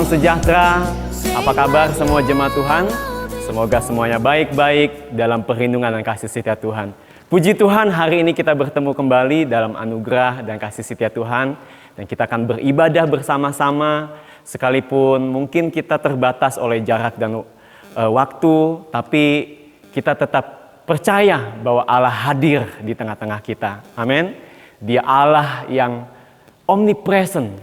Salam sejahtera. Apa kabar semua jemaat Tuhan? Semoga semuanya baik-baik dalam perlindungan dan kasih setia Tuhan. Puji Tuhan, hari ini kita bertemu kembali dalam anugerah dan kasih setia Tuhan. Dan kita akan beribadah bersama-sama, sekalipun mungkin kita terbatas oleh jarak dan waktu, tapi kita tetap percaya bahwa Allah hadir di tengah-tengah kita. Amin. Dia Allah yang omnipresent,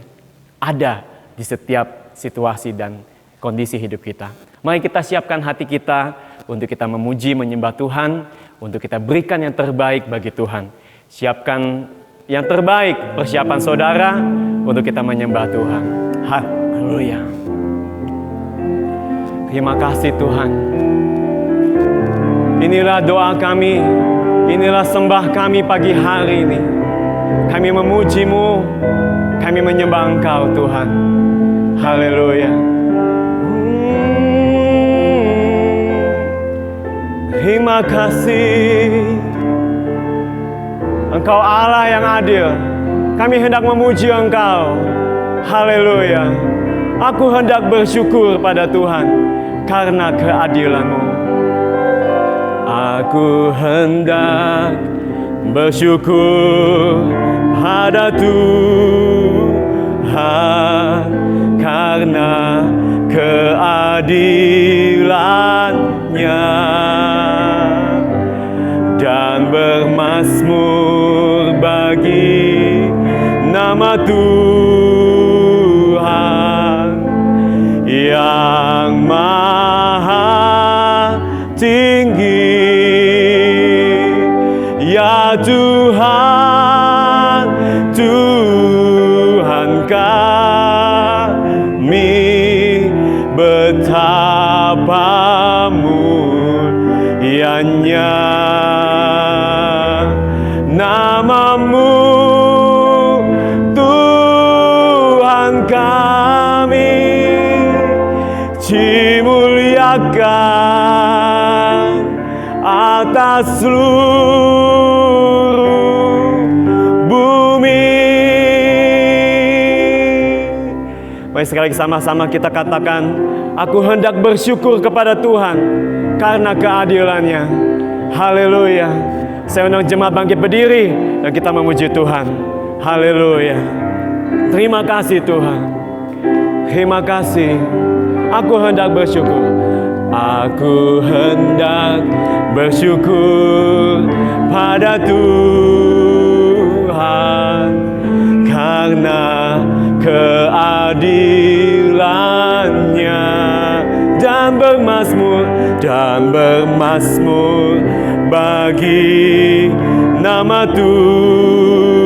ada di setiap situasi dan kondisi hidup kita. Mari kita siapkan hati kita untuk kita memuji, menyembah Tuhan, untuk kita berikan yang terbaik bagi Tuhan. Siapkan yang terbaik, persiapan saudara untuk kita menyembah Tuhan. Haleluya. Terima kasih Tuhan. Inilah doa kami, inilah sembah kami pagi hari ini. Kami memuji-Mu, kami menyembah Engkau Tuhan. Haleluya. Terima kasih. Engkau Allah yang adil. Kami hendak memuji Engkau. Haleluya. Aku hendak bersyukur pada Tuhan karena keadilan-Mu. Aku hendak bersyukur pada Tuhan karena keadilan-Nya, dan bermazmur bagi nama Tuhan yang maha tinggi. Ya Tuhan, Tuhan kami, betapa mulianya nama-Mu, Tuhan kami, dimuliakan atas seluruh bumi. Mari sekali lagi sama-sama kita katakan, aku hendak bersyukur kepada Tuhan karena keadilan-Nya. Haleluya. Saya undang jemaat bangkit berdiri dan kita memuji Tuhan. Haleluya. Terima kasih Tuhan. Terima kasih. Aku hendak bersyukur. Aku hendak bersyukur pada Tuhan karena keadilan-Nya, dan bermazmur bagi nama Tuhan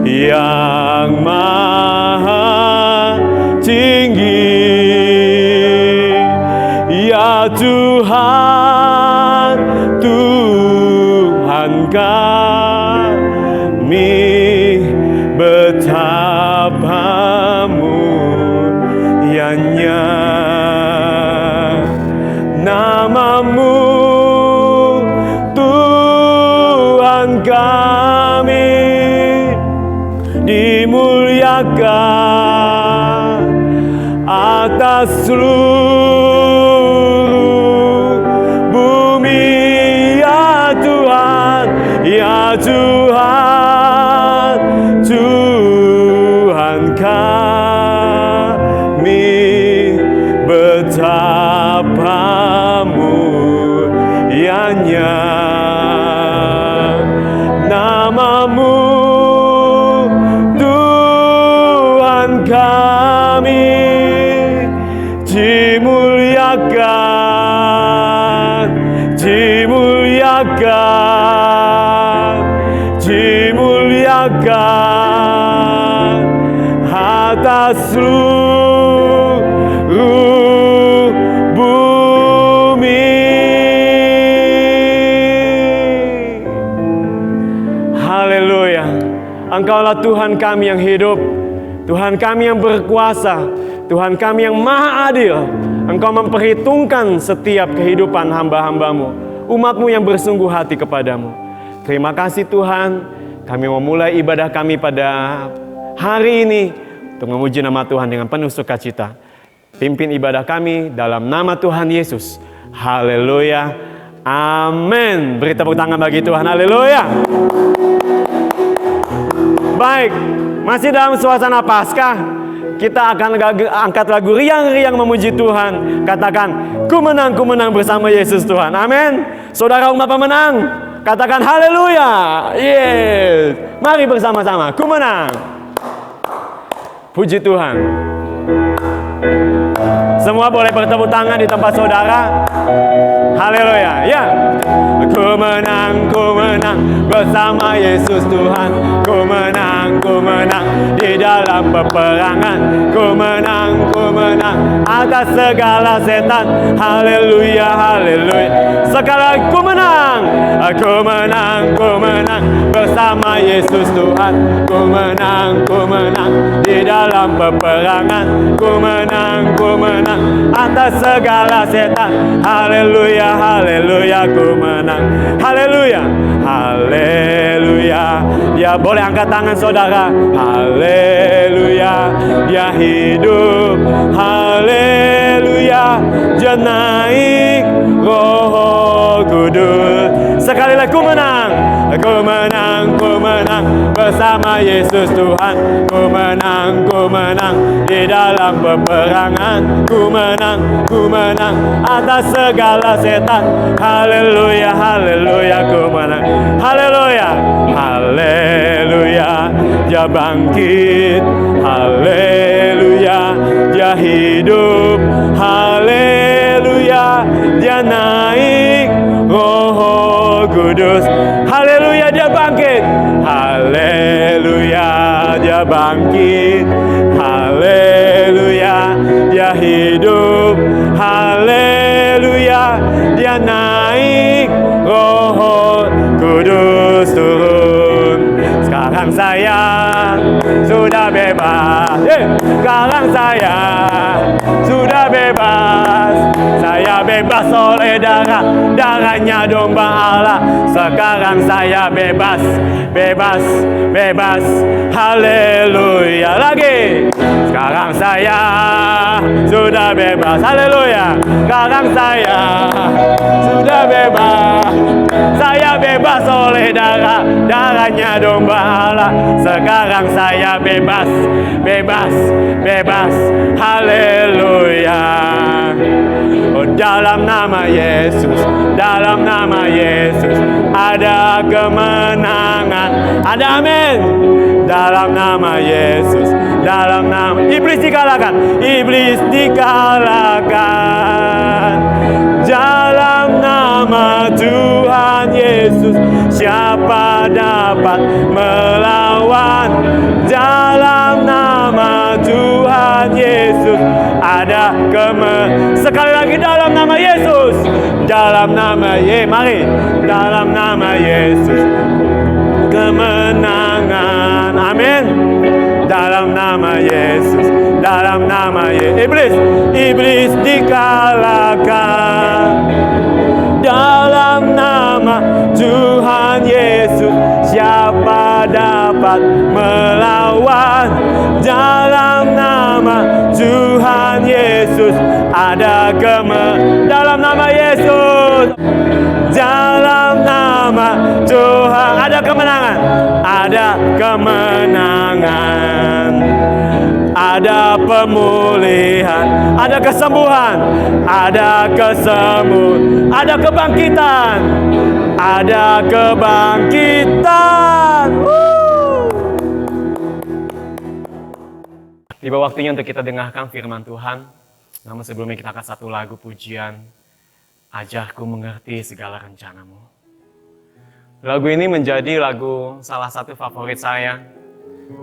yang maha tinggi. Ya Tuhan, Tuhan kami, betapa mulianya nama-Mu, Tuhan kami, dimuliakan atas seluruh bumi. Ya Tuhan, ya Tuhan, Tuhan kami, betapa mulianya nama-Mu, Tuhan kami, dimuliakan, dimuliakan, dimuliakan atas seluruh bumi. Haleluya. Engkaulah Tuhan kami yang hidup, Tuhan kami yang berkuasa, Tuhan kami yang maha adil. Engkau memperhitungkan setiap kehidupan hamba-hamba-Mu, umat-Mu yang bersungguh hati kepadamu. Terima kasih Tuhan, kami memulai ibadah kami pada hari ini untuk memuji nama Tuhan dengan penuh sukacita. Pimpin ibadah kami dalam nama Tuhan Yesus. Haleluya. Amin. Beri tepuk tangan bagi Tuhan. Haleluya. Baik, masih dalam suasana Paskah. Kita akan angkat lagu riang-riang memuji Tuhan. Katakan, ku menang bersama Yesus Tuhan. Amin. Saudara umat pemenang, katakan haleluya. Yes. Mari bersama-sama, ku menang. Puji Tuhan. Semua boleh bertepuk tangan di tempat saudara. Haleluya. Ya. Ku menang bersama Yesus Tuhan. Ku menang di dalam peperangan. Ku menang atas segala setan. Haleluya, haleluya. Sekali lagi ku menang bersama Yesus Tuhan. Ku menang di dalam peperangan. Ku menang atas segala setan. Haleluya, haleluya, ku menang. Haleluya, haleluya. Dia boleh angkat tangan saudara. Haleluya, dia hidup. Haleluya, dia naik Roh Kudus. Sekali lagi ku menang bersama Yesus Tuhan. Ku menang di dalam peperangan. Ku menang atas segala setan. Haleluya, haleluya, ku menang. Haleluya, haleluya, dia bangkit. Haleluya, dia hidup. Haleluya, dia naik Roh Kudus. Haleluya, dia bangkit. Haleluya, dia bangkit. Haleluya, dia hidup. Haleluya, dia naik Roh Kudus turun. Sekarang saya sudah bebas. Sekarang saya sudah bebas. Saya bebas oleh darahnya domba Allah. Sekarang saya bebas. Haleluya. Lagi. Sekarang saya sudah bebas. Haleluya. Sekarang saya sudah bebas. Saya bebas oleh darahnya domba Allah. Sekarang saya bebas. Haleluya. Oh, dalam nama Yesus ada kemenangan. Ada amin. Dalam nama Yesus, dalam nama iblis dikalahkan. Dalam nama Tuhan Yesus, siapa dapat melawan? Dalam nama Tuhan Yesus ada sekali lagi dalam nama Yesus. Dalam nama mari. Dalam nama Yesus kemenangan. Amin. Dalam nama Yesus, dalam nama iblis dikalahkan. Dalam nama Tuhan Yesus, siapa dapat melawan? Dalam nama Tuhan Yesus ada dalam nama Yesus. Dalam nama Tuhan ada kemenangan. Ada kemenangan. Ada pemulihan, ada kesembuhan, ada ada kebangkitan, ada kebangkitan. Tiba waktunya untuk kita dengarkan firman Tuhan. Namun sebelumnya kita akan satu lagu pujian, Ajarku Mengerti Segala Rencanamu. Lagu ini menjadi lagu salah satu favorit saya.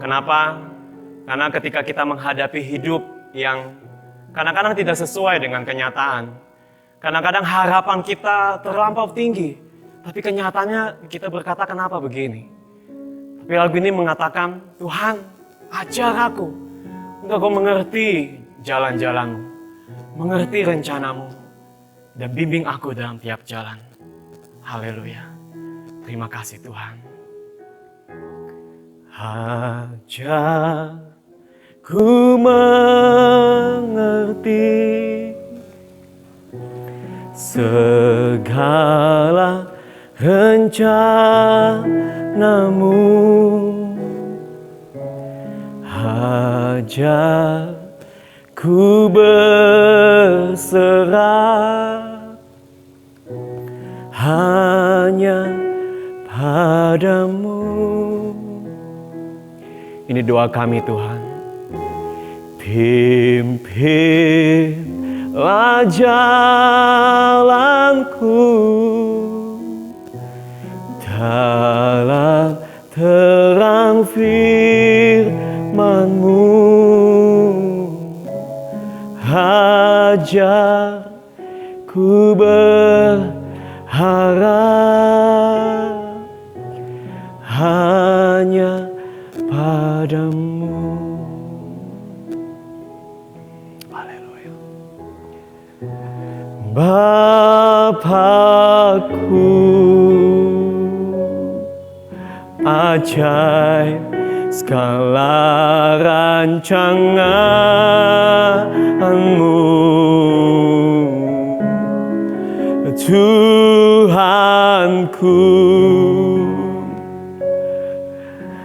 Kenapa? Karena ketika kita menghadapi hidup yang kadang-kadang tidak sesuai dengan kenyataan. Kadang-kadang harapan kita terlampau tinggi. Tapi kenyataannya kita berkata, kenapa begini? Tapi lagu ini mengatakan, Tuhan ajar aku untuk aku mengerti jalan-jalanmu, mengerti rencanamu, dan bimbing aku dalam tiap jalan. Haleluya. Terima kasih Tuhan. Ajarku ku mengerti segala rencanamu. Ajar ku berserah hanya padamu. Ini doa kami Tuhan. Pimpinlah jalanku dalam terang firman-Mu. Ajar ku berharap hanya padamu. Haleluya. Bapakku, ajaib segala rancangan-Mu. Tuhanku,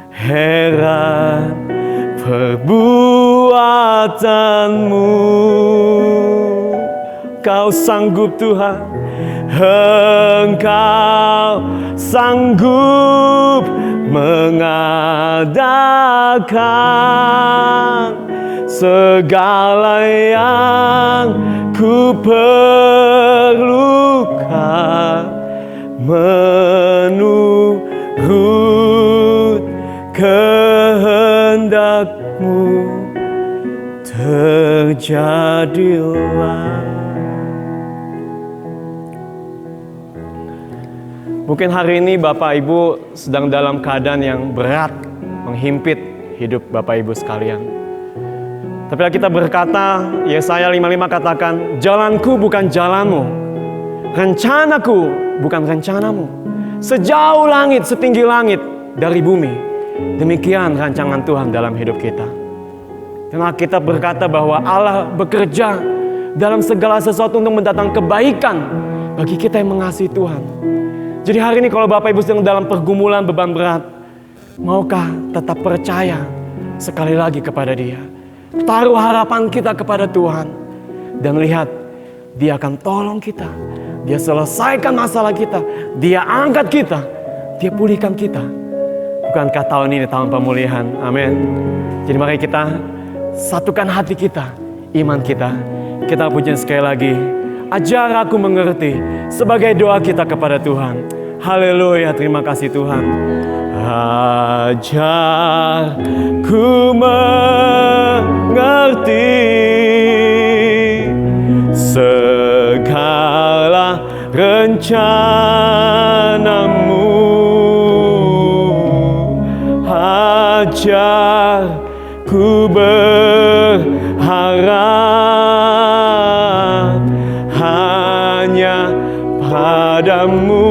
heran perbuatan-Mu. Kau sanggup Tuhan, Engkau sanggup mengadakan segala yang ku perlukan, menurut kehendak-Mu terjadilah. Mungkin hari ini Bapak Ibu sedang dalam keadaan yang berat, menghimpit hidup Bapak Ibu sekalian. Tapi kita berkata, Yesaya 55 katakan, jalanku bukan jalanmu, rencanaku bukan rencanamu. Sejauh langit, setinggi langit dari bumi, demikian rancangan Tuhan dalam hidup kita. Karena kita berkata bahwa Allah bekerja dalam segala sesuatu untuk mendatangkan kebaikan bagi kita yang mengasihi Tuhan. Jadi hari ini kalau Bapak Ibu sedang dalam pergumulan beban berat, maukah tetap percaya sekali lagi kepada Dia? Taruh harapan kita kepada Tuhan dan lihat Dia akan tolong kita. Dia selesaikan masalah kita, Dia angkat kita, Dia pulihkan kita. Bukankah tahun ini tahun pemulihan? Amin. Jadi mari kita satukan hati kita, iman kita. Kita pujian sekali lagi. Ajar aku mengerti, sebagai doa kita kepada Tuhan. Haleluya, terima kasih Tuhan. Ajar ku mengerti segala rencana-Mu. Ajar ku berharap hanya padamu.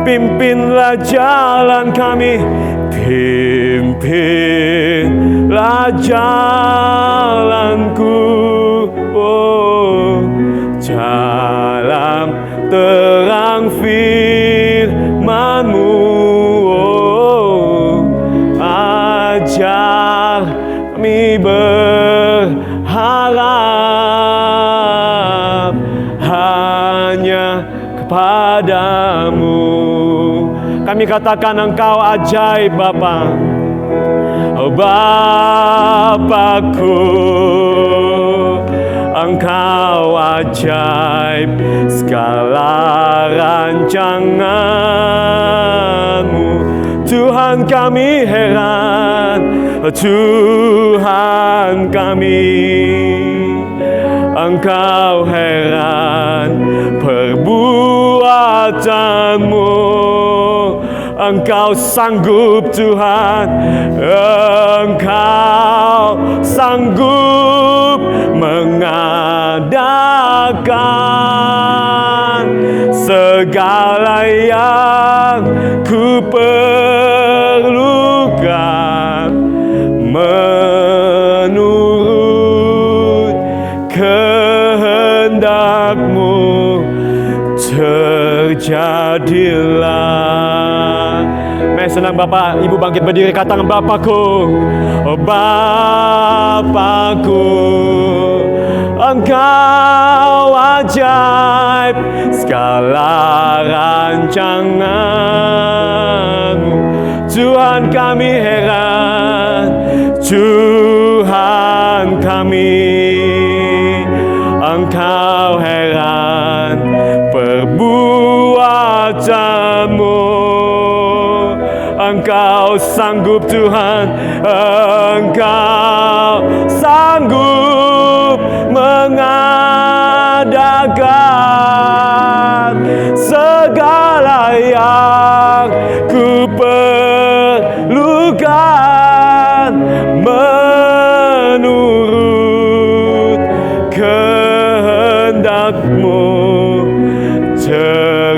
Pimpinlah jalan kami, pimpinlah jalanku, oh, dalam terang firman-Mu, oh, ajar kami berharap hanya kepadamu. Kami katakan Engkau ajaib Bapa, oh Bapakku, Engkau ajaib segala rancangan-Mu. Tuhan kami heran, Tuhan kami, Engkau heran perbuatan-Mu. Engkau sanggup Tuhan, Engkau sanggup mengadakan segala yang ku perlukan. terjadilah. Mari senang Bapak, Ibu bangkit berdiri, katakan Bapakku, oh Bapakku, Engkau ajaib segala rancangan-Mu. Tuhan kami heran, Tuhan kami, Engkau heran perbuatan-Mu. Engkau sanggup Tuhan, Engkau sanggup mengadakan segala yang ku perlukan menurut kehendak-Mu.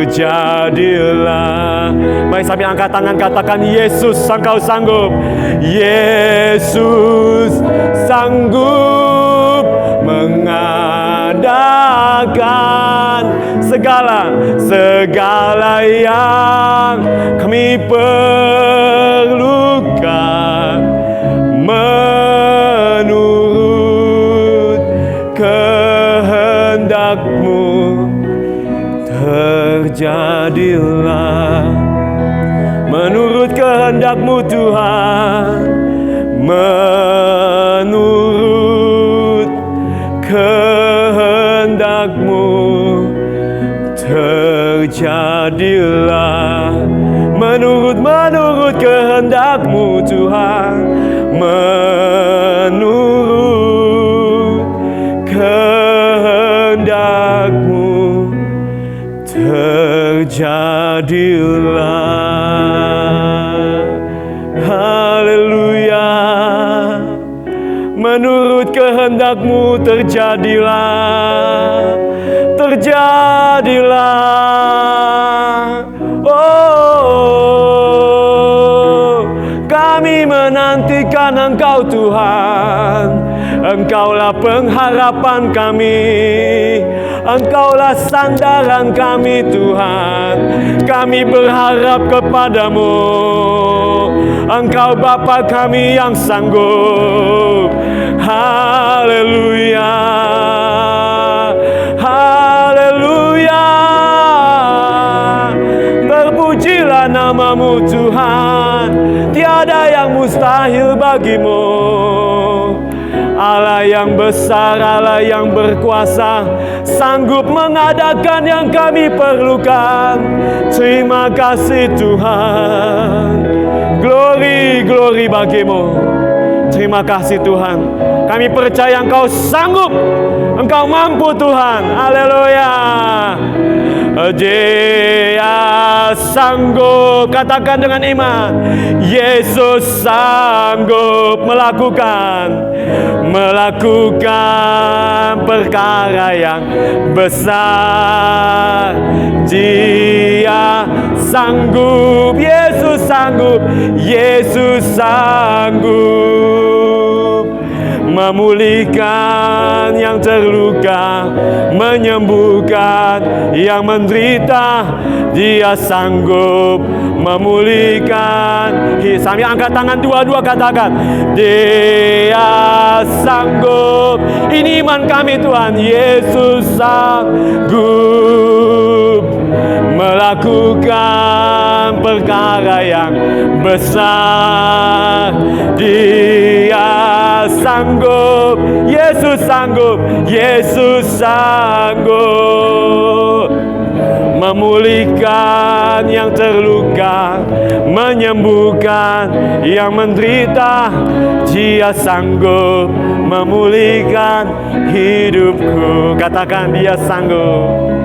Terjadilah. Mari sambil angkat tangan, katakan Yesus, Engkau sanggup. Yesus sanggup mengadakan segala yang kami perlukan menurut kehendak-Mu. Terjadilah menurut kehendak-Mu Tuhan, menurut kehendak-Mu. Terjadilah menurut kehendak-Mu Tuhan, menurut kehendak-Mu. Terjadilah, haleluya. Menurut kehendak-Mu terjadilah, terjadilah. Oh, kami menantikan Engkau Tuhan, Engkaulah pengharapan kami, Engkaulah sandaran kami Tuhan. Kami berharap kepadamu, Engkau Bapa kami yang sanggup. Haleluya, haleluya. Terpujilah nama-Mu Tuhan, tiada yang mustahil bagi-Mu. Allah yang besar, Allah yang berkuasa, sanggup mengadakan yang kami perlukan. Terima kasih Tuhan. Glory, glory bagi-Mu. Terima kasih Tuhan. Kami percaya Engkau sanggup, Engkau mampu Tuhan. Haleluya. Dia sanggup, katakan dengan iman. Yesus sanggup melakukan perkara yang besar. Dia sanggup, Yesus sanggup, Yesus sanggup memulihkan yang terluka, menyembuhkan yang menderita. Dia sanggup memulihkan. Sambil angkat tangan dua-dua, katakan Dia sanggup. Ini iman kami Tuhan. Yesus sanggup melakukan perkara yang besar. Dia sanggup, Yesus sanggup, Yesus sanggup memulihkan yang terluka, menyembuhkan yang menderita. Dia sanggup memulihkan hidupku. Katakan Dia sanggup.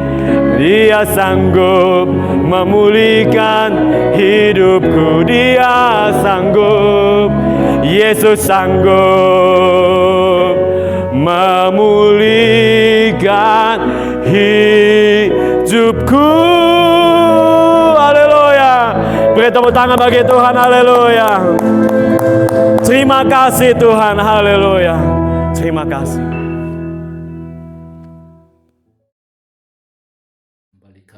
Dia sanggup memulihkan hidupku. Dia sanggup, Yesus sanggup memulihkan hidupku. Haleluya. Beri tepuk tangan bagi Tuhan. Haleluya. Terima kasih Tuhan. Haleluya. Terima kasih.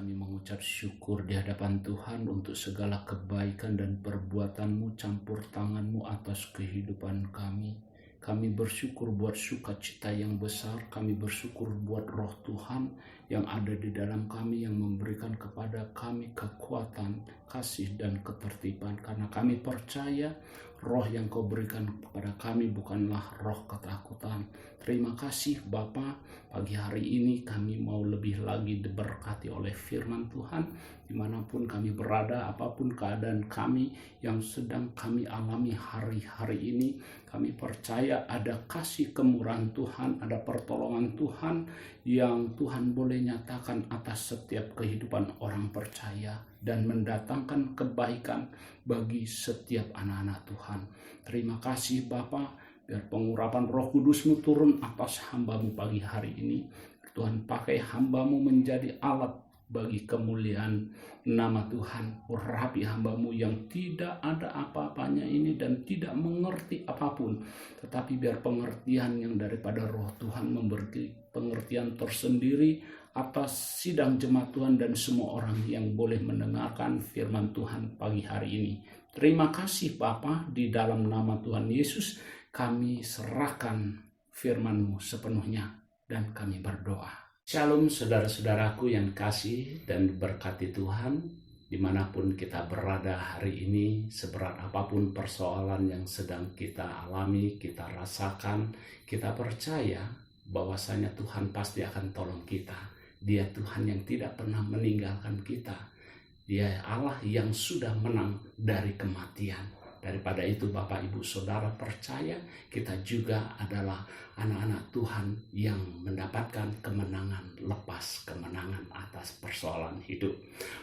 kami mengucap syukur di hadapan Tuhan untuk segala kebaikan dan perbuatan-Mu, campur tangan-Mu atas kehidupan kami. Kami bersyukur buat sukacita yang besar, kami bersyukur buat roh Tuhan yang ada di dalam kami, yang memberikan kepada kami kekuatan, kasih, dan ketertiban. Karena kami percaya roh yang Kau berikan kepada kami bukanlah roh ketakutan. Terima kasih Bapa, pagi hari ini kami mau lebih lagi diberkati oleh firman Tuhan. Dimanapun kami berada, apapun keadaan kami yang sedang kami alami hari-hari ini, kami percaya ada kasih kemurahan Tuhan, ada pertolongan Tuhan yang Tuhan boleh nyatakan atas setiap kehidupan orang percaya dan mendatangkan kebaikan bagi setiap anak-anak Tuhan. Terima kasih Bapa, biar pengurapan Roh Kudus-Mu turun atas hamba-Mu pagi hari ini. Tuhan pakai hamba-Mu menjadi alat bagi kemuliaan nama Tuhan. Urapi hamba-Mu yang tidak ada apa-apanya ini dan tidak mengerti apapun, tetapi biar pengertian yang daripada Roh Tuhan memberi pengertian tersendiri atas sidang jemaat Tuhan dan semua orang yang boleh mendengarkan firman Tuhan pagi hari ini. Terima kasih Bapa, di dalam nama Tuhan Yesus kami serahkan firman-Mu sepenuhnya dan kami berdoa. Shalom saudara-saudaraku yang kasih dan berkati Tuhan, dimanapun kita berada hari ini, seberat apapun persoalan yang sedang kita alami, kita rasakan, kita percaya bahwasanya Tuhan pasti akan tolong kita. Dia Tuhan yang tidak pernah meninggalkan kita. Dia Allah yang sudah menang dari kematian. Daripada itu Bapak Ibu Saudara percaya kita juga adalah anak-anak Tuhan yang mendapatkan kemenangan lepas kemenangan atas persoalan hidup.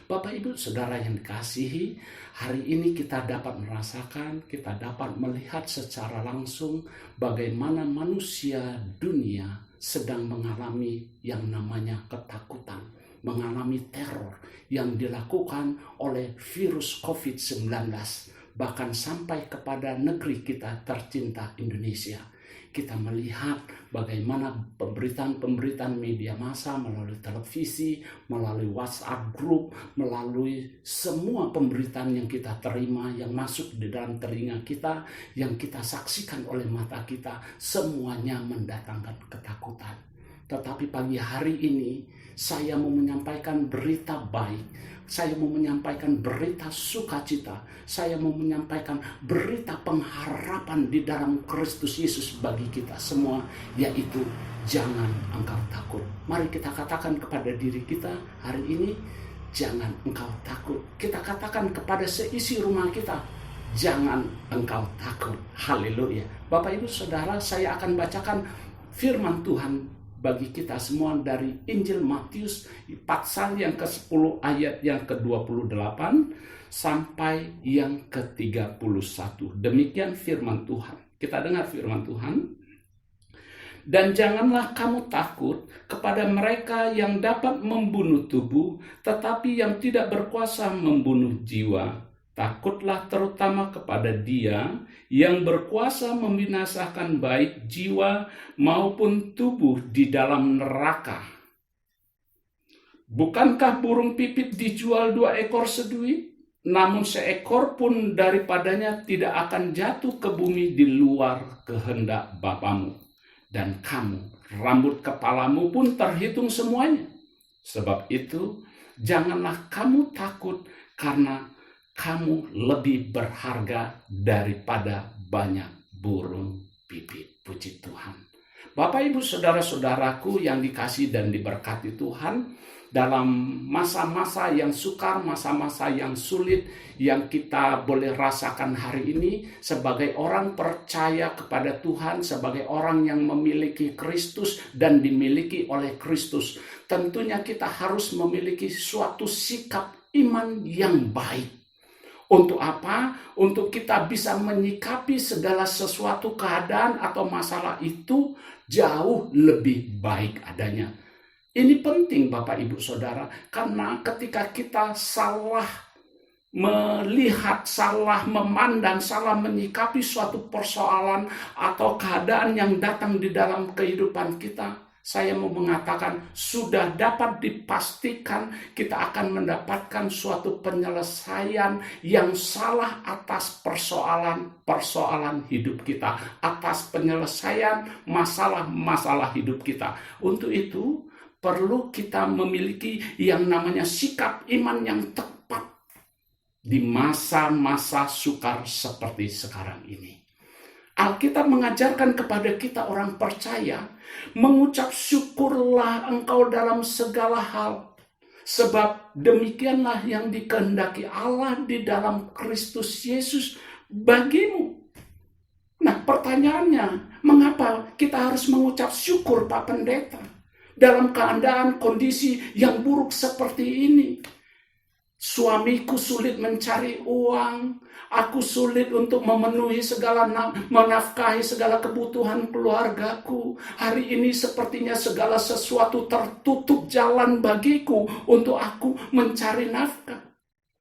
Bapak Ibu Saudara yang dikasihi, hari ini kita dapat merasakan, kita dapat melihat secara langsung bagaimana manusia dunia sedang mengalami yang namanya ketakutan, mengalami teror yang dilakukan oleh virus COVID-19. Bahkan sampai kepada negeri kita tercinta Indonesia. Kita melihat bagaimana pemberitaan-pemberitaan media massa melalui televisi, melalui WhatsApp group, melalui semua pemberitaan yang kita terima, yang masuk di dalam telinga kita, yang kita saksikan oleh mata kita, semuanya mendatangkan ketakutan. Tetapi pagi hari ini saya mau menyampaikan berita baik. Saya mau menyampaikan berita sukacita. Saya mau menyampaikan berita pengharapan di dalam Kristus Yesus bagi kita semua, yaitu jangan engkau takut. Mari kita katakan kepada diri kita hari ini, jangan engkau takut. Kita katakan kepada seisi rumah kita, jangan engkau takut. Haleluya. Bapak Ibu Saudara, saya akan bacakan firman Tuhan bagi kita semua dari Injil Matius pasal yang ke-10 ayat yang ke-28 sampai yang ke-31. Demikian firman Tuhan. Kita dengar firman Tuhan. Dan janganlah kamu takut kepada mereka yang dapat membunuh tubuh, tetapi yang tidak berkuasa membunuh jiwa. Takutlah terutama kepada Dia yang berkuasa membinasakan baik jiwa maupun tubuh di dalam neraka. Bukankah burung pipit dijual 2 ekor seduit? Namun seekor pun daripadanya tidak akan jatuh ke bumi di luar kehendak Bapamu. Dan kamu, rambut kepalamu pun terhitung semuanya. Sebab itu, janganlah kamu takut karena kamu lebih berharga daripada banyak burung pipit. Puji Tuhan. Bapak Ibu Saudara-saudaraku yang dikasihi dan diberkati Tuhan, dalam masa-masa yang sukar, masa-masa yang sulit yang kita boleh rasakan hari ini sebagai orang percaya kepada Tuhan, sebagai orang yang memiliki Kristus dan dimiliki oleh Kristus, tentunya kita harus memiliki suatu sikap iman yang baik. Untuk apa? Untuk kita bisa menyikapi segala sesuatu keadaan atau masalah itu jauh lebih baik adanya. Ini penting Bapak Ibu Saudara, karena ketika kita salah melihat, salah memandang, salah menyikapi suatu persoalan atau keadaan yang datang di dalam kehidupan kita, Saya mau mengatakan sudah dapat dipastikan kita akan mendapatkan suatu penyelesaian yang salah atas persoalan hidup kita, atas penyelesaian masalah hidup kita. Untuk itu perlu kita memiliki yang namanya sikap iman yang tepat di masa-masa sukar seperti sekarang ini. Alkitab mengajarkan kepada kita orang percaya, mengucap syukurlah engkau dalam segala hal, sebab demikianlah yang dikehendaki Allah di dalam Kristus Yesus bagimu. Nah, pertanyaannya, mengapa kita harus mengucap syukur, Pak Pendeta, dalam keadaan kondisi yang buruk seperti ini? Suamiku sulit mencari uang, aku sulit untuk memenuhi menafkahi segala kebutuhan keluargaku. Hari ini sepertinya segala sesuatu tertutup jalan bagiku untuk aku mencari nafkah.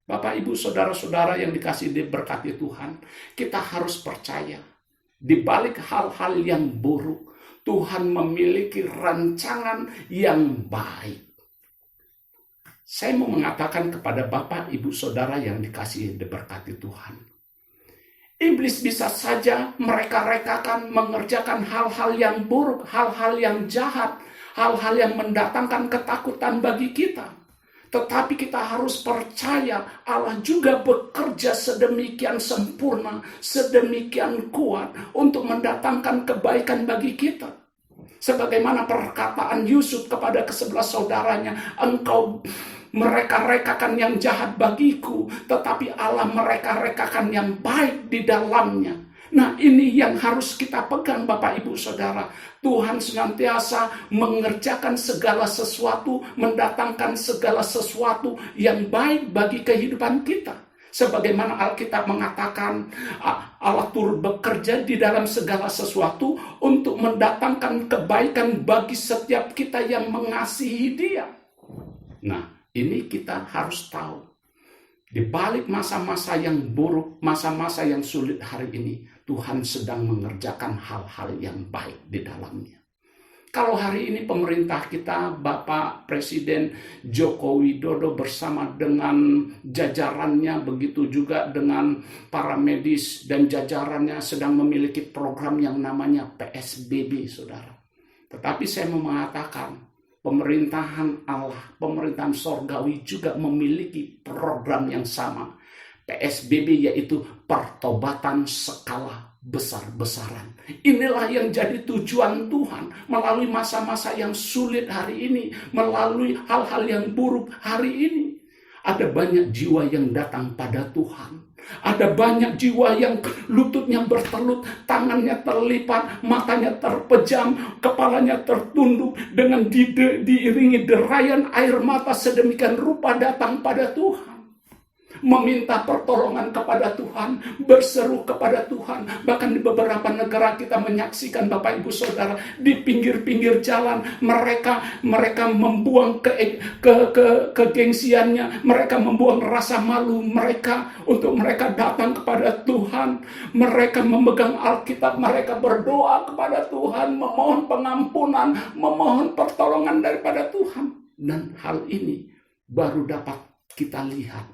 Bapak, Ibu, saudara-saudara yang dikasihi diberkati Tuhan, kita harus percaya di balik hal-hal yang buruk, Tuhan memiliki rancangan yang baik. Saya mau mengatakan kepada Bapak, Ibu, Saudara yang dikasihi diberkati Tuhan. Iblis bisa saja mereka-rekakan mengerjakan hal-hal yang buruk, hal-hal yang jahat, hal-hal yang mendatangkan ketakutan bagi kita. Tetapi kita harus percaya Allah juga bekerja sedemikian sempurna, sedemikian kuat untuk mendatangkan kebaikan bagi kita. Sebagaimana perkataan Yusuf kepada ke-11 saudaranya, engkau mereka-rekakan yang jahat bagiku, tetapi Allah mereka-rekakan yang baik di dalamnya. Nah, ini yang harus kita pegang, Bapak, Ibu, Saudara. Tuhan senantiasa mengerjakan segala sesuatu, mendatangkan segala sesuatu yang baik bagi kehidupan kita. Sebagaimana Alkitab mengatakan, Allah turut bekerja di dalam segala sesuatu untuk mendatangkan kebaikan bagi setiap kita yang mengasihi Dia. Nah, ini kita harus tahu. Di balik masa-masa yang buruk, masa-masa yang sulit hari ini, Tuhan sedang mengerjakan hal-hal yang baik di dalamnya. Kalau hari ini pemerintah kita, Bapak Presiden Joko Widodo bersama dengan jajarannya, begitu juga dengan para medis dan jajarannya sedang memiliki program yang namanya PSBB, saudara. Tetapi saya mau mengatakan, pemerintahan Allah, pemerintahan sorgawi juga memiliki program yang sama. PSBB yaitu pertobatan skala besar-besaran. Inilah yang jadi tujuan Tuhan melalui masa-masa yang sulit hari ini, melalui hal-hal yang buruk hari ini. Ada banyak jiwa yang datang pada Tuhan. Ada banyak jiwa yang lututnya bertelut, tangannya terlipat, matanya terpejam, kepalanya tertunduk dengan diiringi derayan air mata sedemikian rupa datang pada Tuhan. Meminta pertolongan kepada Tuhan, berseru kepada Tuhan. Bahkan di beberapa negara kita menyaksikan, Bapak, Ibu, Saudara, di pinggir-pinggir jalan mereka membuang kegengsiannya, mereka membuang rasa malu mereka untuk mereka datang kepada Tuhan. Mereka memegang Alkitab, mereka berdoa kepada Tuhan, memohon pengampunan, memohon pertolongan daripada Tuhan. Dan hal ini baru dapat kita lihat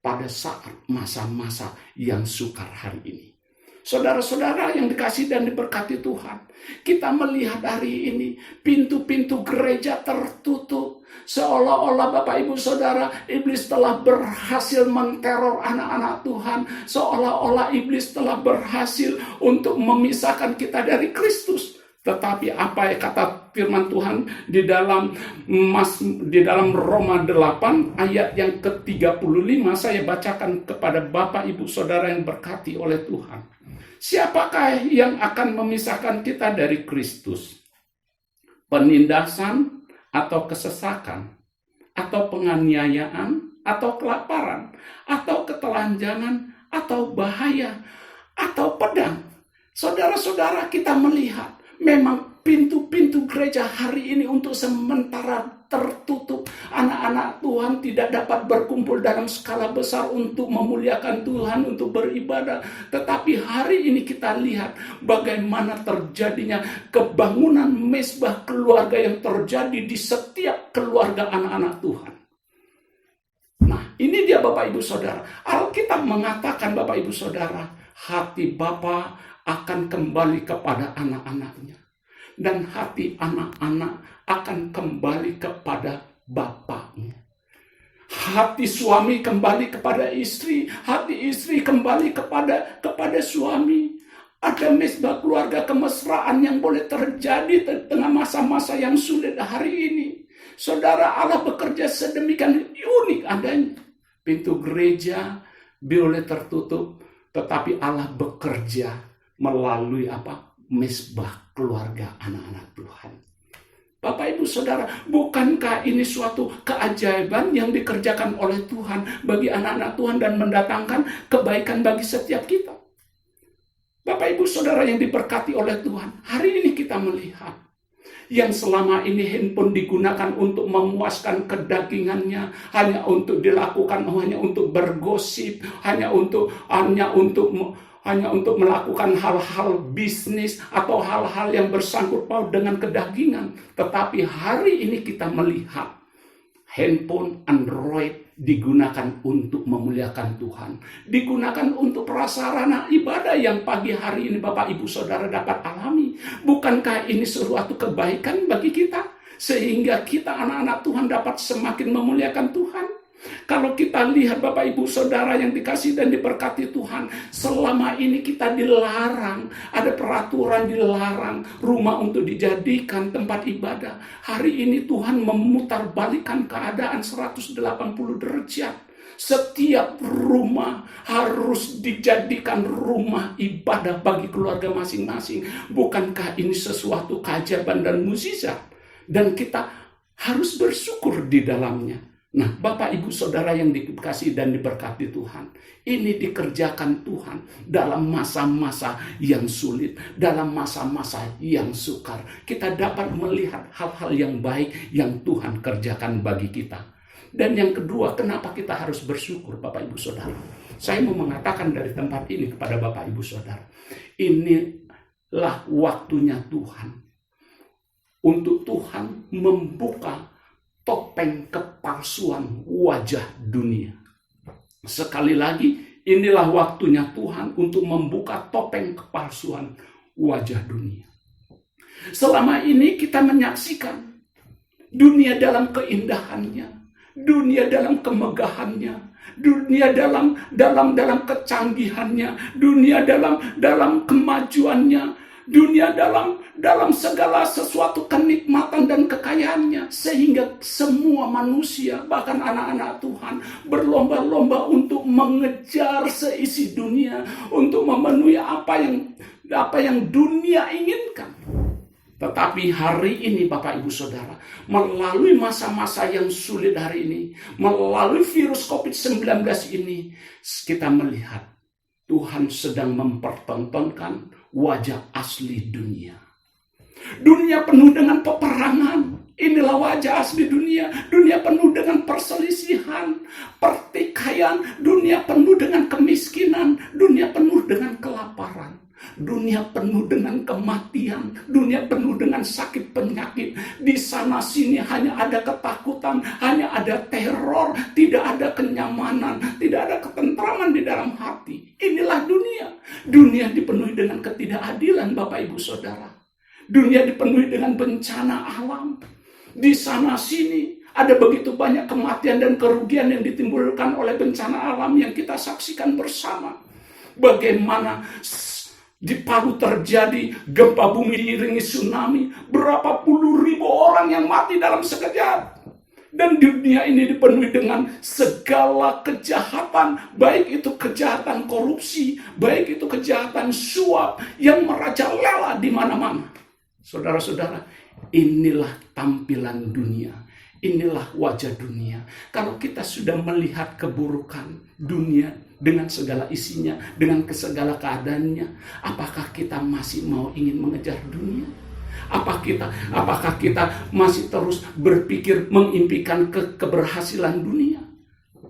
pada saat masa-masa yang sukar hari ini. Saudara-saudara yang dikasihi dan diberkati Tuhan, kita melihat hari ini pintu-pintu gereja tertutup. Seolah-olah, Bapak, Ibu, Saudara, iblis telah berhasil menteror anak-anak Tuhan. Seolah-olah iblis telah berhasil untuk memisahkan kita dari Kristus. Tetapi apa yang kata firman Tuhan di dalam Roma 8 ayat yang ke-35, saya bacakan kepada Bapak, Ibu, Saudara yang berkati oleh Tuhan. Siapakah yang akan memisahkan kita dari Kristus? Penindasan atau kesesakan, atau penganiayaan, atau kelaparan, atau ketelanjangan, atau bahaya, atau pedang. Saudara-saudara, kita melihat memang pintu-pintu gereja hari ini untuk sementara tertutup. Anak-anak Tuhan Tuhan tidak dapat berkumpul dalam skala besar untuk memuliakan Tuhan, untuk beribadah. Tetapi hari ini kita lihat bagaimana terjadinya kebangunan mezbah keluarga yang terjadi di setiap keluarga anak-anak Tuhan. Nah, ini dia Bapak Ibu Saudara. Alkitab mengatakan Bapak Ibu Saudara, hati Bapa akan kembali kepada anak-anaknya. Dan hati anak-anak akan kembali kepada bapaknya. Hati suami kembali kepada istri, hati istri kembali kepada suami. Ada mezbah keluarga kemesraan yang boleh terjadi di tengah masa-masa yang sulit hari ini. Saudara, Allah bekerja sedemikian unik adanya. Pintu gereja boleh tertutup, tetapi Allah bekerja melalui mezbah keluarga anak-anak Tuhan. Bapak Ibu Saudara, bukankah ini suatu keajaiban yang dikerjakan oleh Tuhan bagi anak-anak Tuhan dan mendatangkan kebaikan bagi setiap kita? Bapak Ibu Saudara yang diberkati oleh Tuhan, hari ini kita melihat yang selama ini handphone digunakan untuk memuaskan kedagingannya, hanya untuk dilakukan, hanya untuk bergosip, hanya untuk melakukan hal-hal bisnis atau hal-hal yang bersangkut paut dengan kedagingan. Tetapi hari ini kita melihat handphone Android digunakan untuk memuliakan Tuhan. Digunakan untuk prasarana ibadah yang pagi hari ini Bapak Ibu Saudara dapat alami. Bukankah ini suatu kebaikan bagi kita? Sehingga kita anak-anak Tuhan dapat semakin memuliakan Tuhan. Kalau kita lihat Bapak Ibu Saudara yang dikasih dan diberkati Tuhan, selama ini kita dilarang, ada peraturan dilarang rumah untuk dijadikan tempat ibadah. Hari ini Tuhan memutarbalikkan keadaan 180 derajat. Setiap rumah harus dijadikan rumah ibadah bagi keluarga masing-masing. Bukankah ini sesuatu keajaiban dan mukjizat? Dan kita harus bersyukur di dalamnya. Nah, Bapak Ibu Saudara yang dikasihi dan diberkati Tuhan, ini dikerjakan Tuhan dalam masa-masa yang sulit, dalam masa-masa yang sukar. Kita dapat melihat hal-hal yang baik yang Tuhan kerjakan bagi kita. Dan yang kedua, kenapa kita harus bersyukur Bapak Ibu Saudara? Saya mau mengatakan dari tempat ini kepada Bapak Ibu Saudara, inilah waktunya Tuhan untuk Tuhan membuka topeng kepalsuan wajah dunia. Sekali lagi, inilah waktunya Tuhan untuk membuka topeng kepalsuan wajah dunia. Selama ini kita menyaksikan dunia dalam keindahannya, dunia dalam kemegahannya, dunia dalam kecanggihannya, dunia dalam kemajuannya, dunia dalam segala sesuatu kenikmatan dan kekayaannya, sehingga semua manusia, bahkan anak-anak Tuhan, berlomba-lomba untuk mengejar seisi dunia, untuk memenuhi apa yang dunia inginkan. Tetapi hari ini Bapak Ibu Saudara, melalui masa-masa yang sulit hari ini, melalui virus COVID-19 ini, kita melihat Tuhan sedang mempertontonkan wajah asli dunia. Dunia penuh dengan peperangan. Inilah wajah asli dunia. Dunia penuh dengan perselisihan, pertikaian. Dunia penuh dengan kemiskinan. Dunia penuh dengan kelaparan. Dunia penuh dengan kematian. Dunia penuh dengan sakit penyakit. Di sana sini hanya ada ketakutan, hanya ada teror, tidak ada kenyamanan, tidak ada ketentraman di dalam hati. Inilah dunia. Dunia dipenuhi dengan ketidakadilan Bapak Ibu Saudara. Dunia dipenuhi dengan bencana alam. Di sana sini ada begitu banyak kematian dan kerugian yang ditimbulkan oleh bencana alam yang kita saksikan bersama. Bagaimana di Palu terjadi gempa bumi diiringi tsunami. Berapa puluh ribu orang yang mati dalam sekejap. Dan dunia ini dipenuhi dengan segala kejahatan. Baik itu kejahatan korupsi, baik itu kejahatan suap yang merajalela di mana-mana. Saudara-saudara, inilah tampilan dunia. Inilah wajah dunia. Kalau kita sudah melihat keburukan dunia dengan segala isinya, dengan segala keadaannya, apakah kita masih mau ingin mengejar dunia? Apakah kita masih terus berpikir mengimpikan keberhasilan dunia?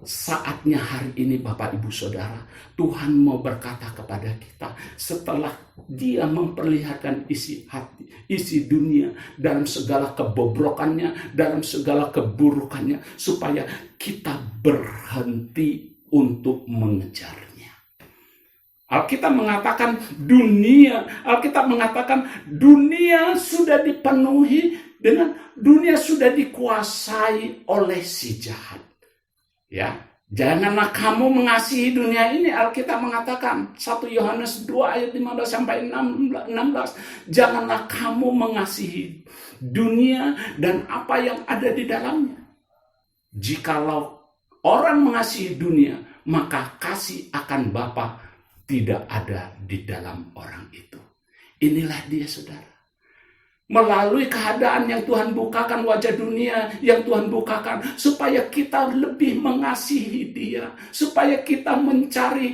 Saatnya hari ini Bapak Ibu Saudara, Tuhan mau berkata kepada kita setelah Dia memperlihatkan isi hati, isi dunia dalam segala kebobrokannya, dalam segala keburukannya, supaya kita berhenti untuk mengejarnya. Alkitab mengatakan dunia sudah dipenuhi dengan, dunia sudah dikuasai oleh si jahat. Ya, janganlah kamu mengasihi dunia ini. Alkitab mengatakan 1 Yohanes 2 ayat 15 sampai 16. Janganlah kamu mengasihi dunia dan apa yang ada di dalamnya. Jikalau orang mengasihi dunia, maka kasih akan Bapa tidak ada di dalam orang itu. Inilah dia, saudara. Melalui keadaan yang Tuhan bukakan, wajah dunia yang Tuhan bukakan, supaya kita lebih mengasihi Dia, supaya kita mencari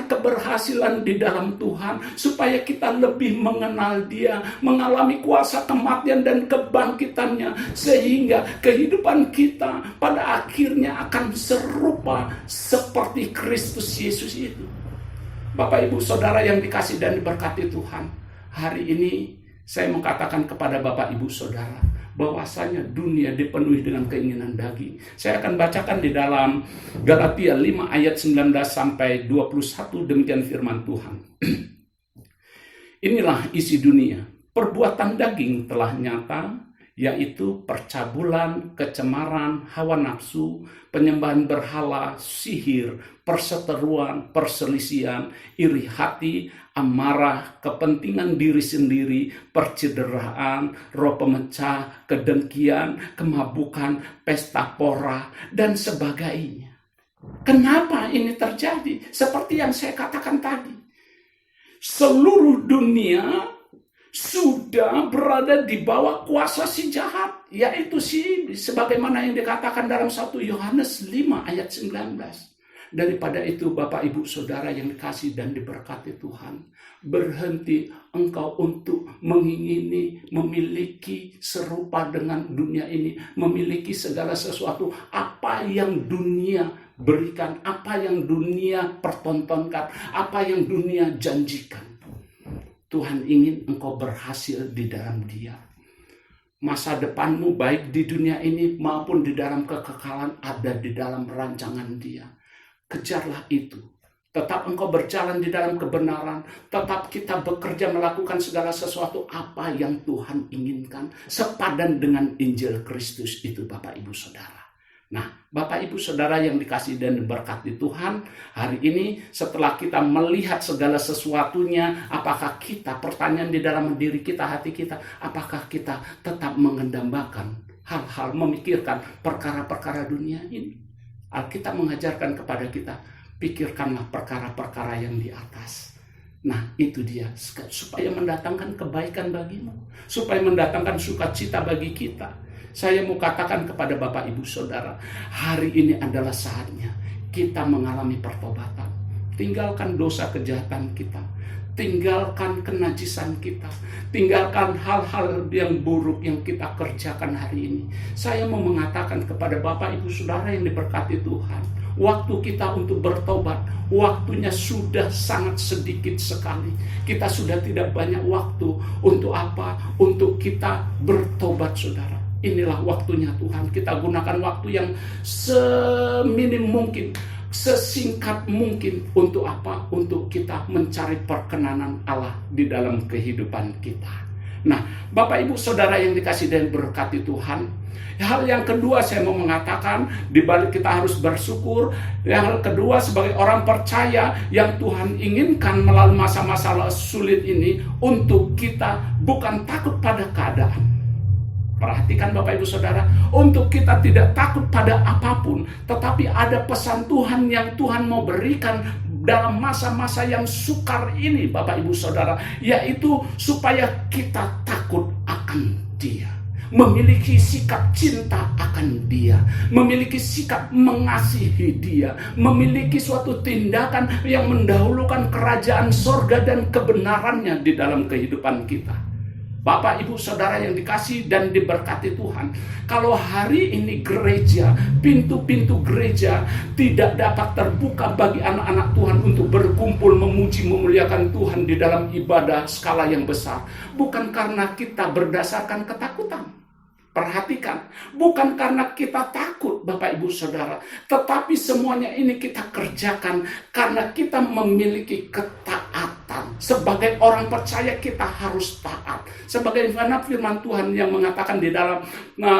keberhasilan di dalam Tuhan, supaya kita lebih mengenal Dia, mengalami kuasa kematian dan kebangkitannya, sehingga kehidupan kita pada akhirnya akan serupa seperti Kristus Yesus itu. Bapak Ibu Saudara yang dikasihi dan diberkati Tuhan, hari ini saya mengatakan kepada Bapak Ibu Saudara bahwasanya dunia dipenuhi dengan keinginan daging. Saya akan bacakan di dalam Galatia 5 ayat 19 sampai 21, demikian firman Tuhan. Inilah isi dunia. Perbuatan daging telah nyata, yaitu percabulan, kecemaran, hawa nafsu, penyembahan berhala, sihir, perseteruan, perselisihan, iri hati, amarah, kepentingan diri sendiri, percederaan, roh pemecah, kedengkian, kemabukan, pesta pora, dan sebagainya. Kenapa ini terjadi? Seperti yang saya katakan tadi, seluruh dunia sudah berada di bawah kuasa si jahat, yaitu sebagaimana yang dikatakan dalam 1 Yohanes 5 ayat 19. Daripada itu Bapak Ibu Saudara yang dikasihi dan diberkati Tuhan, berhenti engkau untuk mengingini, memiliki serupa dengan dunia ini, memiliki segala sesuatu apa yang dunia berikan, apa yang dunia pertontonkan, apa yang dunia janjikan. Tuhan ingin engkau berhasil di dalam Dia. Masa depanmu baik di dunia ini maupun di dalam kekekalan ada di dalam rancangan Dia. Kejarlah itu. Tetap engkau berjalan di dalam kebenaran. Tetap kita bekerja melakukan segala sesuatu apa yang Tuhan inginkan. Sepadan dengan Injil Kristus itu Bapak Ibu Saudara. Nah, Bapak Ibu Saudara yang dikasihi dan diberkati Tuhan, hari ini setelah kita melihat segala sesuatunya, apakah kita, pertanyaan di dalam diri kita, hati kita, apakah kita tetap mengendambakan hal-hal, memikirkan perkara-perkara dunia ini? Alkitab mengajarkan kepada kita, pikirkanlah perkara-perkara yang di atas. Nah, itu dia, supaya mendatangkan kebaikan bagimu, supaya mendatangkan sukacita bagi kita. Saya mau katakan kepada Bapak Ibu Saudara, hari ini adalah saatnya kita mengalami pertobatan. Tinggalkan dosa kejahatan kita, tinggalkan kenajisan kita, tinggalkan hal-hal yang buruk yang kita kerjakan hari ini. Saya mau mengatakan kepada Bapak Ibu Saudara yang diberkati Tuhan, waktu kita untuk bertobat, waktunya sudah sangat sedikit sekali. Kita sudah tidak banyak waktu untuk apa? Untuk kita bertobat, saudara. Inilah waktunya Tuhan. Kita gunakan waktu yang seminim mungkin, sesingkat mungkin. Untuk apa? Untuk kita mencari perkenanan Allah di dalam kehidupan kita. Nah, Bapak Ibu Saudara yang dikasihi dan berkati Tuhan, hal yang kedua saya mau mengatakan, di balik kita harus bersyukur. Yang kedua, sebagai orang percaya yang Tuhan inginkan melalui masa-masa sulit ini, untuk kita bukan takut pada keadaan. Perhatikan Bapak Ibu Saudara, untuk kita tidak takut pada apapun, tetapi ada pesan Tuhan yang Tuhan mau berikan dalam masa-masa yang sukar ini, Bapak Ibu Saudara, yaitu supaya kita takut akan Dia, memiliki sikap cinta akan Dia, memiliki sikap mengasihi Dia, memiliki suatu tindakan yang mendahulukan kerajaan sorga dan kebenarannya di dalam kehidupan kita. Bapak, Ibu, Saudara yang dikasih dan diberkati Tuhan, kalau hari ini gereja, pintu-pintu gereja tidak dapat terbuka bagi anak-anak Tuhan untuk berkumpul memuji memuliakan Tuhan di dalam ibadah skala yang besar, bukan karena kita berdasarkan ketakutan. Perhatikan, bukan karena kita takut Bapak Ibu Saudara, tetapi semuanya ini kita kerjakan karena kita memiliki ketaatan. Sebagai orang percaya kita harus taat. Sebagai firman Tuhan yang mengatakan di dalam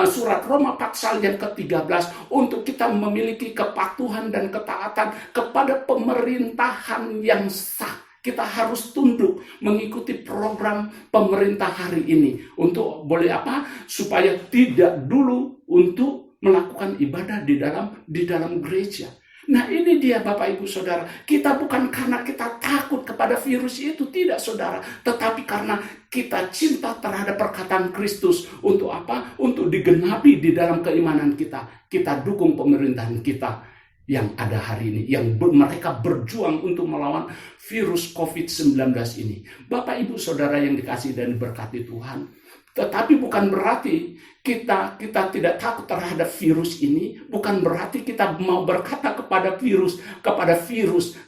surat Roma pasal yang ke-13, untuk kita memiliki kepatuhan dan ketaatan kepada pemerintahan yang sah. Kita harus tunduk mengikuti program pemerintah hari ini. Untuk boleh apa? Supaya tidak dulu untuk melakukan ibadah di dalam gereja. Nah, ini dia Bapak Ibu Saudara. Kita bukan karena kita takut kepada virus itu, tidak Saudara. Tetapi karena kita cinta terhadap perkataan Kristus. Untuk apa? Untuk digenapi di dalam keimanan kita. Kita dukung pemerintahan kita yang ada hari ini, yang mereka berjuang untuk melawan virus COVID-19 ini. Bapak Ibu Saudara yang dikasihi dan diberkati Tuhan, tetapi bukan berarti kita tidak takut terhadap virus ini, bukan berarti kita mau berkata kepada virus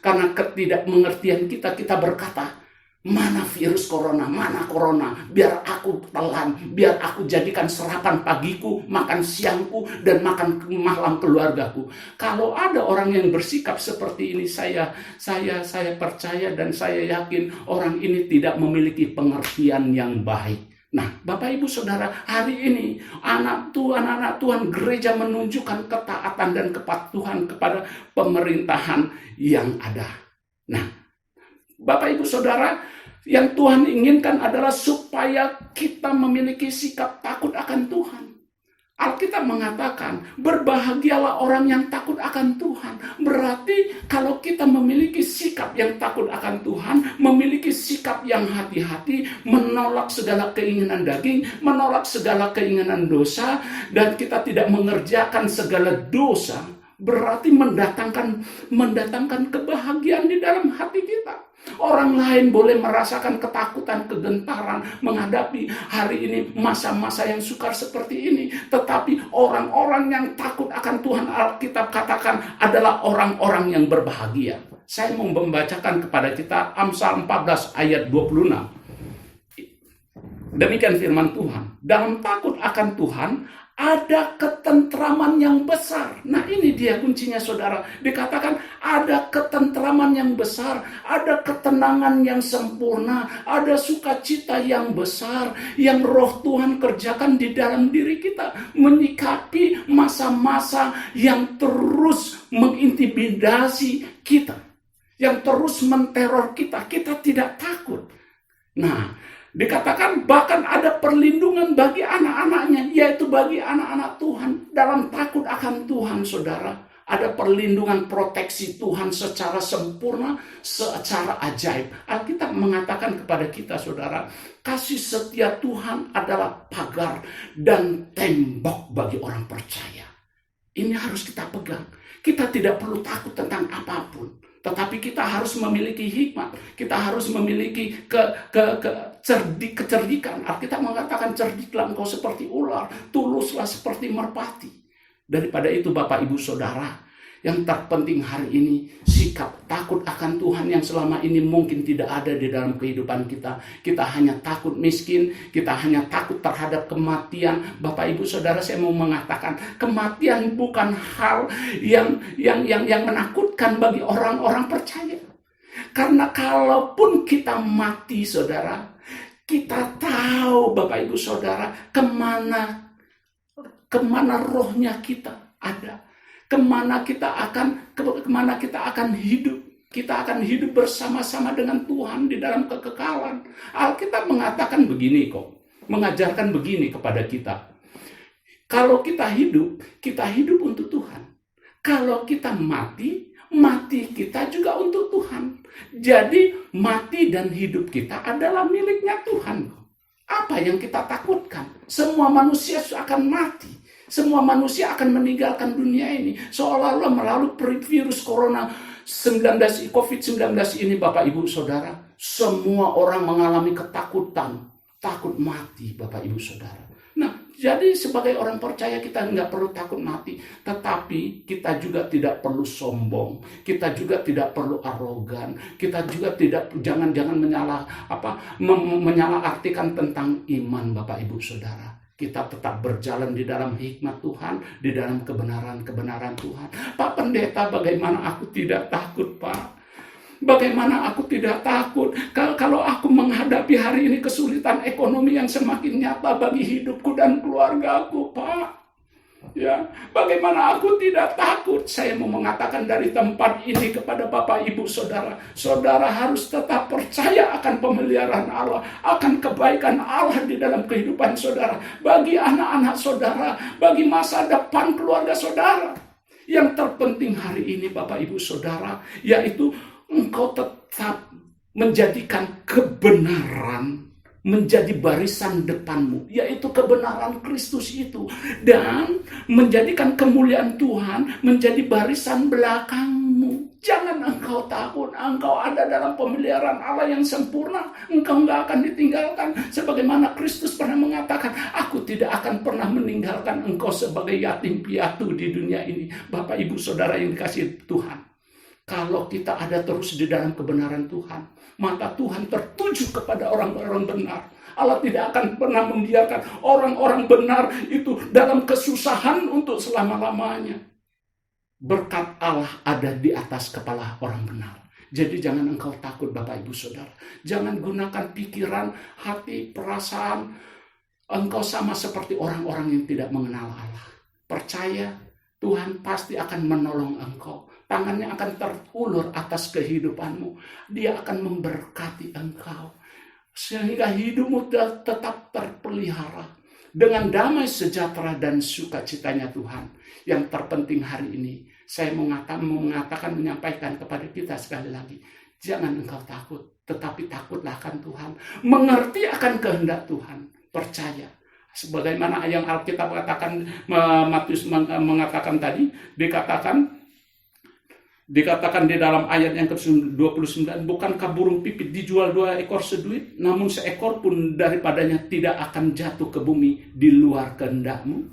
karena ketidakmengertian kita berkata, mana virus corona, mana corona, biar aku telan, biar aku jadikan sarapan pagiku, makan siangku, dan makan malam keluargaku. Kalau ada orang yang bersikap seperti ini, saya percaya dan saya yakin orang ini tidak memiliki pengertian yang baik. Nah, Bapak Ibu Saudara, hari ini anak Tuhan gereja menunjukkan ketaatan dan kepatuhan kepada pemerintahan yang ada. Nah, Bapak Ibu Saudara, yang Tuhan inginkan adalah supaya kita memiliki sikap takut akan Tuhan. Alkitab mengatakan, berbahagialah orang yang takut akan Tuhan. Berarti kalau kita memiliki sikap yang takut akan Tuhan, memiliki sikap yang hati-hati, menolak segala keinginan daging, menolak segala keinginan dosa, dan kita tidak mengerjakan segala dosa, berarti mendatangkan kebahagiaan di dalam hati kita. Orang lain boleh merasakan ketakutan, kegentaran menghadapi hari ini masa-masa yang sukar seperti ini. Tetapi orang-orang yang takut akan Tuhan, Alkitab katakan adalah orang-orang yang berbahagia. Saya mau membacakan kepada kita Amsal 14 ayat 26. Demikian firman Tuhan. Dalam takut akan Tuhan ada ketentraman yang besar. Nah, ini dia kuncinya Saudara. Dikatakan ada ketentraman yang besar, ada ketenangan yang sempurna, ada sukacita yang besar yang Roh Tuhan kerjakan di dalam diri kita, menyikapi masa-masa yang terus mengintimidasi kita, yang terus menteror kita. Kita tidak takut. Nah, dikatakan bahkan ada perlindungan bagi anak-anaknya, yaitu bagi anak-anak Tuhan. Dalam takut akan Tuhan, Saudara, ada perlindungan proteksi Tuhan secara sempurna, secara ajaib. Alkitab mengatakan kepada kita, Saudara, kasih setia Tuhan adalah pagar dan tembok bagi orang percaya. Ini harus kita pegang. Kita tidak perlu takut tentang apapun. Tetapi kita harus memiliki hikmat. Kita harus memiliki kecerdikan. Alkitab mengatakan, cerdiklah engkau seperti ular, tuluslah seperti merpati. Daripada itu Bapak Ibu Saudara, yang terpenting hari ini, sikap takut akan Tuhan yang selama ini mungkin tidak ada di dalam kehidupan kita. Kita hanya takut miskin, kita hanya takut terhadap kematian. Bapak Ibu Saudara, saya mau mengatakan, kematian bukan hal yang menakutkan bagi orang-orang percaya. Karena kalaupun kita mati, Saudara, kita tahu Bapak Ibu Saudara, kemana rohnya kita ada. Kemana kita akan hidup. Kita akan hidup bersama-sama dengan Tuhan di dalam kekekalan. Alkitab mengatakan begini kok. Mengajarkan begini kepada kita. Kalau kita hidup untuk Tuhan. Kalau kita mati kita juga untuk Tuhan. Jadi mati dan hidup kita adalah miliknya Tuhan. Apa yang kita takutkan? Semua manusia akan mati. Semua manusia akan meninggalkan dunia ini. Seolah-olah melalui virus corona COVID-19 ini, Bapak Ibu Saudara, semua orang mengalami ketakutan. takut mati, Bapak Ibu Saudara. Nah, jadi sebagai orang percaya kita nggak perlu takut mati, tetapi kita juga tidak perlu sombong, kita juga tidak perlu arogan, kita juga jangan menyalahartikan tentang iman, Bapak Ibu Saudara. Kita tetap berjalan di dalam hikmat Tuhan, di dalam kebenaran Tuhan. Pak Pendeta, bagaimana aku tidak takut, Pak? Bagaimana aku tidak takut kalau aku menghadapi hari ini kesulitan ekonomi yang semakin nyata bagi hidupku dan keluargaku, Pak? Ya, bagaimana aku tidak takut? Saya mau mengatakan dari tempat ini kepada Bapak Ibu Saudara, saudara harus tetap percaya akan pemeliharaan Allah, akan kebaikan Allah di dalam kehidupan saudara, bagi anak-anak saudara, bagi masa depan keluarga saudara. Yang terpenting hari ini, Bapak Ibu Saudara, yaitu engkau tetap menjadikan kebenaran menjadi barisan depanmu, yaitu kebenaran Kristus itu, dan menjadikan kemuliaan Tuhan menjadi barisan belakangmu. Jangan engkau takut, engkau ada dalam pemeliharaan Allah yang sempurna, engkau nggak akan ditinggalkan. Sebagaimana Kristus pernah mengatakan, aku tidak akan pernah meninggalkan engkau sebagai yatim piatu di dunia ini. Bapak Ibu Saudara yang dikasihi Tuhan, kalau kita ada terus di dalam kebenaran Tuhan, maka Tuhan tertuju kepada orang-orang benar. Allah tidak akan pernah membiarkan orang-orang benar itu dalam kesusahan untuk selama-lamanya. Berkat Allah ada di atas kepala orang benar. Jadi jangan engkau takut, Bapak Ibu Saudara. Jangan gunakan pikiran, hati, perasaan. Engkau sama seperti orang-orang yang tidak mengenal Allah. Percaya, Tuhan pasti akan menolong engkau. Tangannya akan terulur atas kehidupanmu. Dia akan memberkati engkau. Sehingga hidupmu tetap terpelihara. Dengan damai sejahtera dan sukacitanya Tuhan. Yang terpenting hari ini, saya menyampaikan kepada kita sekali lagi. Jangan engkau takut, tetapi takutlah akan Tuhan. Mengerti akan kehendak Tuhan. Percaya. Sebagaimana yang Alkitab katakan, Matius mengatakan tadi, dikatakan di dalam ayat yang ke-29, bukankah burung pipit dijual 2 ekor seduit, namun seekor pun daripadanya tidak akan jatuh ke bumi di luar kehendakmu?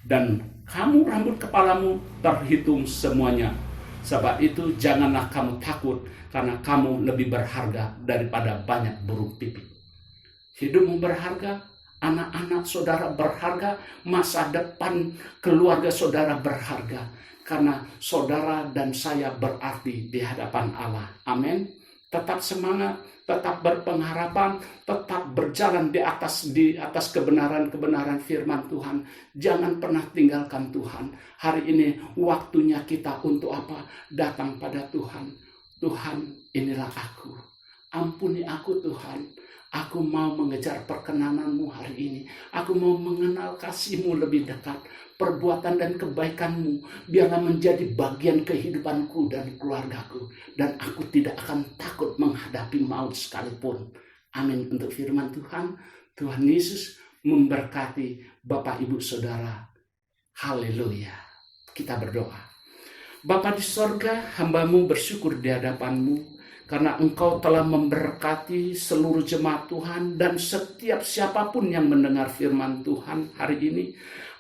Dan kamu rambut kepalamu terhitung semuanya. Sebab itu janganlah kamu takut, karena kamu lebih berharga daripada banyak burung pipit. Hidupmu berharga, anak-anak saudara berharga, masa depan keluarga saudara berharga. Karena saudara dan saya berarti di hadapan Allah. Amin. Tetap semangat, tetap berpengharapan, tetap berjalan di atas kebenaran firman Tuhan. Jangan pernah tinggalkan Tuhan. Hari ini waktunya kita untuk apa? Datang pada Tuhan. Tuhan, inilah aku. Ampuni aku, Tuhan. Aku mau mengejar perkenanan-Mu hari ini. Aku mau mengenal kasih-Mu lebih dekat. Perbuatan dan kebaikan-Mu biarlah menjadi bagian kehidupanku dan keluargaku. Dan aku tidak akan takut menghadapi maut sekalipun. Amin. Untuk firman Tuhan, Tuhan Yesus memberkati Bapak Ibu Saudara. Haleluya. Kita berdoa. Bapa di sorga, hamba-Mu bersyukur di hadapan-Mu. Karena Engkau telah memberkati seluruh jemaat Tuhan dan setiap siapapun yang mendengar firman Tuhan hari ini.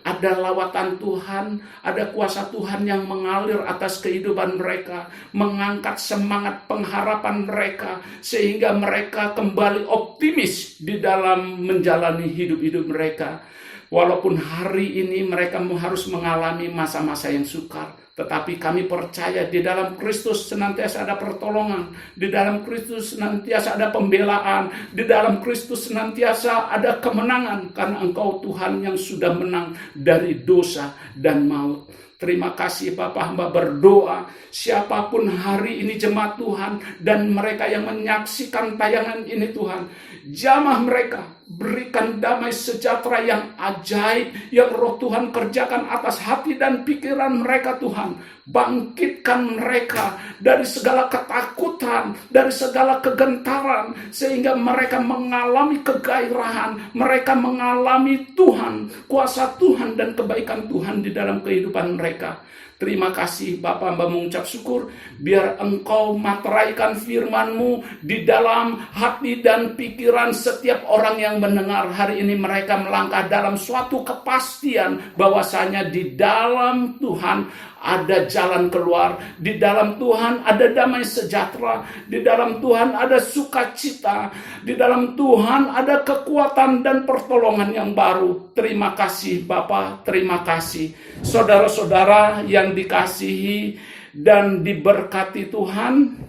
Ada lawatan Tuhan, ada kuasa Tuhan yang mengalir atas kehidupan mereka, mengangkat semangat pengharapan mereka, sehingga mereka kembali optimis di dalam menjalani hidup-hidup mereka. Walaupun hari ini mereka harus mengalami masa-masa yang sukar, tetapi kami percaya di dalam Kristus senantiasa ada pertolongan, di dalam Kristus senantiasa ada pembelaan, di dalam Kristus senantiasa ada kemenangan, karena Engkau Tuhan yang sudah menang dari dosa dan maut. Terima kasih Bapak, hamba berdoa siapapun hari ini jemaat Tuhan dan mereka yang menyaksikan tayangan ini Tuhan, jamah mereka, berikan damai sejahtera yang ajaib yang Roh Tuhan kerjakan atas hati dan pikiran mereka Tuhan. Bangkitkan mereka dari segala ketakutan, dari segala kegentaran, sehingga mereka mengalami kegairahan, mereka mengalami Tuhan, kuasa Tuhan dan kebaikan Tuhan di dalam kehidupan mereka. Terima kasih Bapa, hamba mengucap syukur, biar Engkau materaikan firman-Mu di dalam hati dan pikiran setiap orang yang yang mendengar hari ini mereka melangkah dalam suatu kepastian bahwasanya di dalam Tuhan ada jalan keluar, di dalam Tuhan ada damai sejahtera, di dalam Tuhan ada sukacita, di dalam Tuhan ada kekuatan dan pertolongan yang baru. Terima kasih Bapa, terima kasih. Saudara-saudara yang dikasihi dan diberkati Tuhan,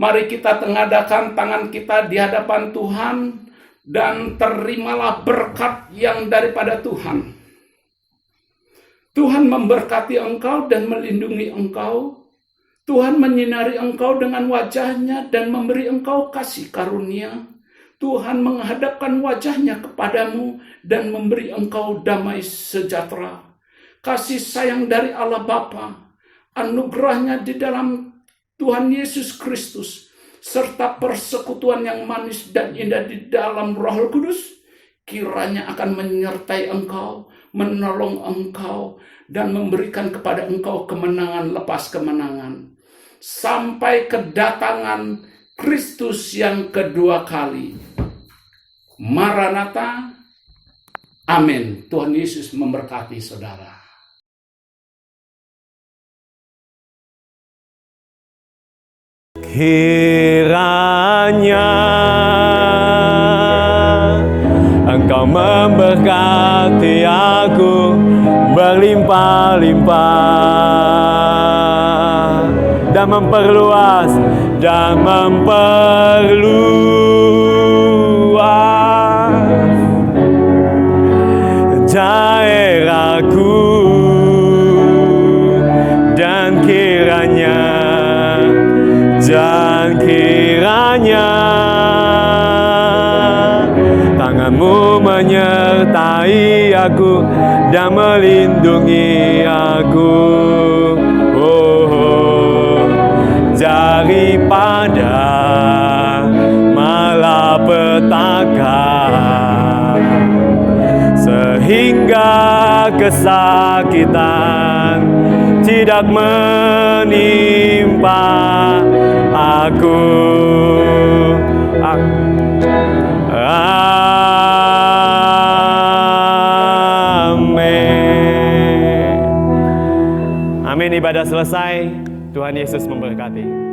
mari kita tengadahkan tangan kita di hadapan Tuhan dan terimalah berkat yang daripada Tuhan. Tuhan memberkati engkau dan melindungi engkau. Tuhan menyinari engkau dengan wajahnya dan memberi engkau kasih karunia. Tuhan menghadapkan wajahnya kepadamu dan memberi engkau damai sejahtera. Kasih sayang dari Allah Bapa, anugerahnya di dalam Tuhan Yesus Kristus, serta persekutuan yang manis dan indah di dalam Roh Kudus, kiranya akan menyertai engkau, menolong engkau, dan memberikan kepada engkau kemenangan lepas kemenangan. Sampai kedatangan Kristus yang kedua kali. Maranatha. Amin. Tuhan Yesus memberkati saudara. Kiranya Engkau memberkati aku berlimpah-limpah dan memperluas daerahku, dan kiranya tanganmu menyertai aku dan melindungi aku, daripada malapetaka, sehingga kesakitan tidak menimpa aku. Amin. Amin. Ibadah selesai. Tuhan Yesus memberkati.